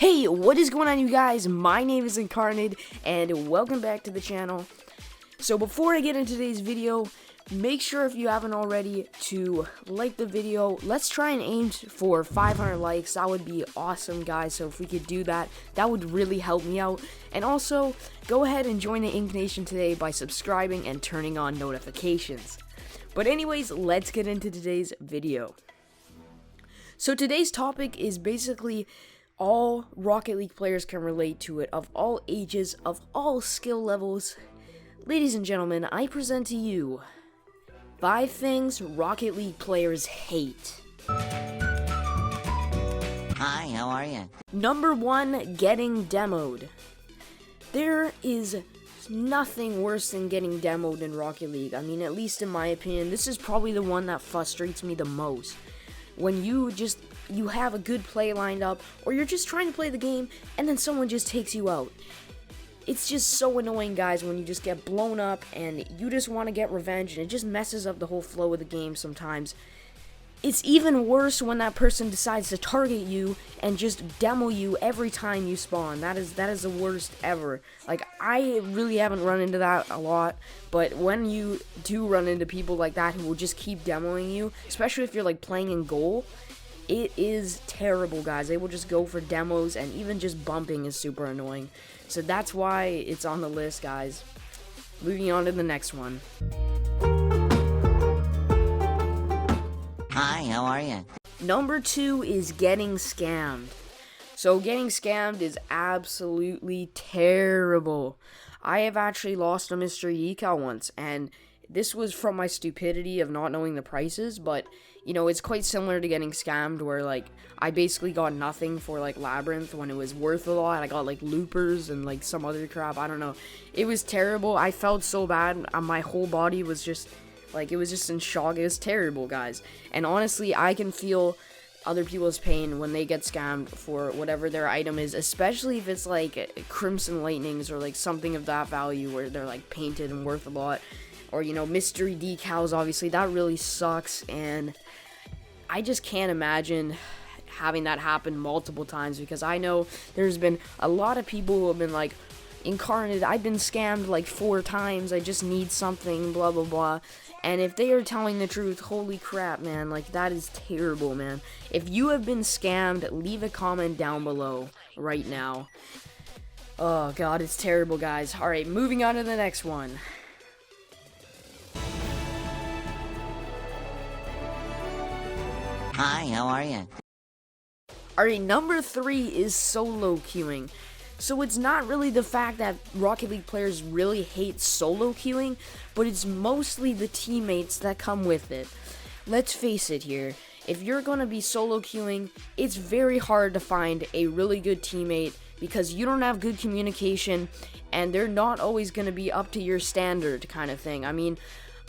Hey, what is going on, you guys? My name is Inkarnid, and welcome back to the channel. So before I get into today's video, make sure, if you haven't already, to like the video. Let's try and aim for 500 likes. That would be awesome, guys. So if we could do that, that would really help me out. And also, go ahead and join the Ink Nation today by subscribing and turning on notifications. But anyways, let's get into today's video. So today's topic is basically all Rocket League players can relate to it, of all ages, of all skill levels. Ladies and gentlemen, I present to you 5 things Rocket League players hate. Hi, how are you? Number 1, getting demoed. There is nothing worse than getting demoed in Rocket League. I mean, at least in my opinion, this is probably the one that frustrates me the most. When you have a good play lined up, or you're just trying to play the game, and then someone just takes you out. It's just so annoying, guys, when you just get blown up, and you just want to get revenge, and it just messes up the whole flow of the game sometimes. It's even worse when that person decides to target you and just demo you every time you spawn. That is the worst ever. Like, I really haven't run into that a lot, but when you do run into people like that who will just keep demoing you, especially if you're like playing in goal, it is terrible, guys. They will just go for demos, and even just bumping is super annoying. So that's why it's on the list, guys. Moving on to the next one. Hi, how are you? Number 2 is getting scammed. So getting scammed is absolutely terrible. I have actually lost a mystery decal once, and this was from my stupidity of not knowing the prices, but you know, it's quite similar to getting scammed, where like I basically got nothing for like Labyrinth when it was worth a lot. I got like loopers and like some other crap. I don't know. It was terrible. I felt so bad. My whole body was just like, it was just in shock. It was terrible, guys. And honestly, I can feel other people's pain when they get scammed for whatever their item is, especially if it's like Crimson Lightnings or like something of that value where they're like painted and worth a lot. Or, you know, mystery decals, obviously, that really sucks, and I just can't imagine having that happen multiple times, because I know there's been a lot of people who have been like, Inkarnid, I've been scammed like 4 times, I just need something, blah, blah, blah. And if they are telling the truth, holy crap, man, like, that is terrible, man. If you have been scammed, leave a comment down below right now. Oh, God, it's terrible, guys. Alright, moving on to the next one. Hi, how are you? Alright, number 3 is solo queuing. So it's not really the fact that Rocket League players really hate solo queuing, but it's mostly the teammates that come with it. Let's face it here, if you're gonna be solo queuing, it's very hard to find a really good teammate, because you don't have good communication, and they're not always gonna be up to your standard kind of thing. I mean,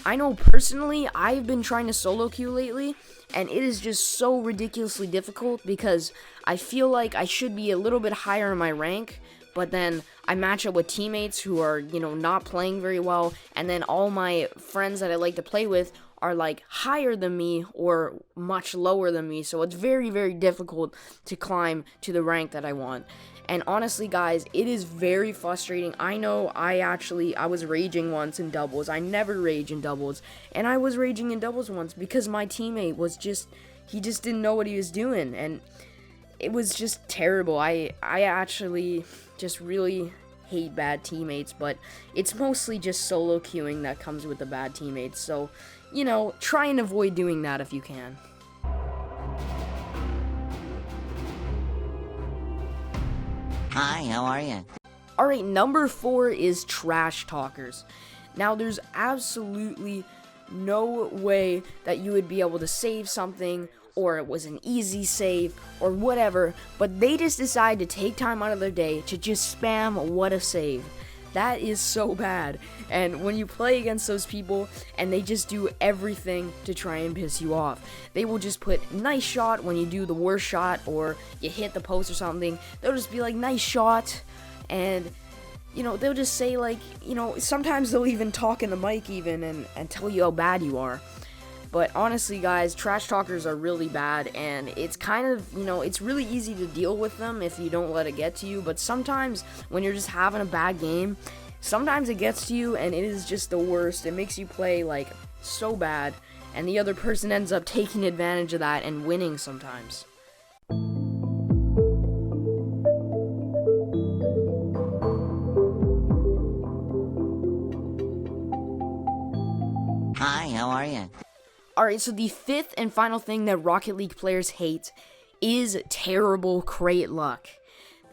I know personally, I've been trying to solo queue lately, and it is just so ridiculously difficult, because I feel like I should be a little bit higher in my rank, but then I match up with teammates who are, you know, not playing very well, and then all my friends that I like to play with are like higher than me or much lower than me, so it's very, very difficult to climb to the rank that I want. And honestly, guys, it is very frustrating. I know I was raging once in doubles. I never rage in doubles. And I was raging in doubles once because my teammate was he just didn't know what he was doing. And it was just terrible. I actually just really hate bad teammates. But it's mostly just solo queuing that comes with the bad teammates. So, you know, try and avoid doing that if you can. Hi, how are you? Alright, number 4 is trash talkers. Now, there's absolutely no way that you would be able to save something, or it was an easy save, or whatever, but they just decide to take time out of their day to just spam what a save. That is so bad. And when you play against those people and they just do everything to try and piss you off, they will just put nice shot when you do the worst shot, or you hit the post or something. They'll just be like, nice shot, and you know, they'll just say like, you know, sometimes they'll even talk in the mic even and tell you how bad you are. But honestly, guys, trash talkers are really bad, and it's kind of, it's really easy to deal with them if you don't let it get to you. But sometimes when you're just having a bad game, sometimes it gets to you, and it is just the worst. It makes you play, like, so bad, and the other person ends up taking advantage of that and winning sometimes. Hi, how are you? Alright, so the fifth and final thing that Rocket League players hate is terrible crate luck.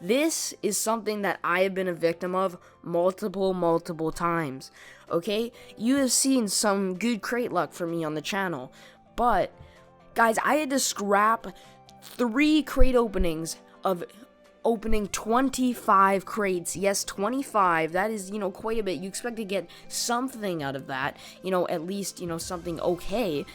This is something that I have been a victim of multiple times. Okay? You have seen some good crate luck from me on the channel. But, guys, I had to scrap 3 crate openings of opening 25 crates. Yes, 25. That is, quite a bit. You expect to get something out of that. At least, something okay.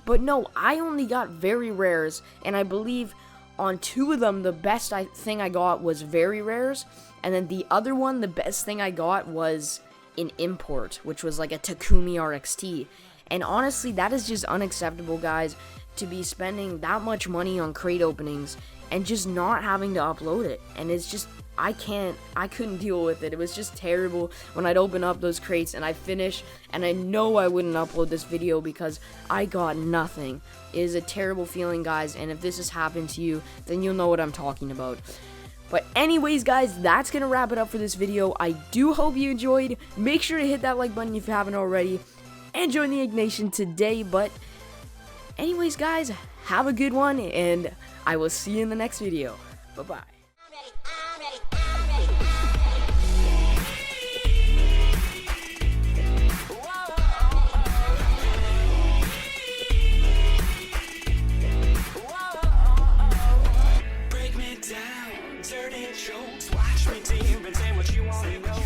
But no, I only got very rares, and I believe on 2 of them, the best thing I got was very rares, and then the other one, the best thing I got was an import, which was like a Takumi RXT. And honestly, that is just unacceptable, guys, to be spending that much money on crate openings and just not having to upload it. And it's just, I couldn't deal with it. It was just terrible when I'd open up those crates and I'd finish, and I know I wouldn't upload this video because I got nothing. It is a terrible feeling, guys, and if this has happened to you, then you'll know what I'm talking about. But anyways, guys, that's gonna wrap it up for this video. I do hope you enjoyed. Make sure to hit that like button if you haven't already, and join the Ignition today. But anyways, guys, have a good one, and I will see you in the next video. Bye-bye. Break me down, dirty jokes. Watch me deep and say what you want to know.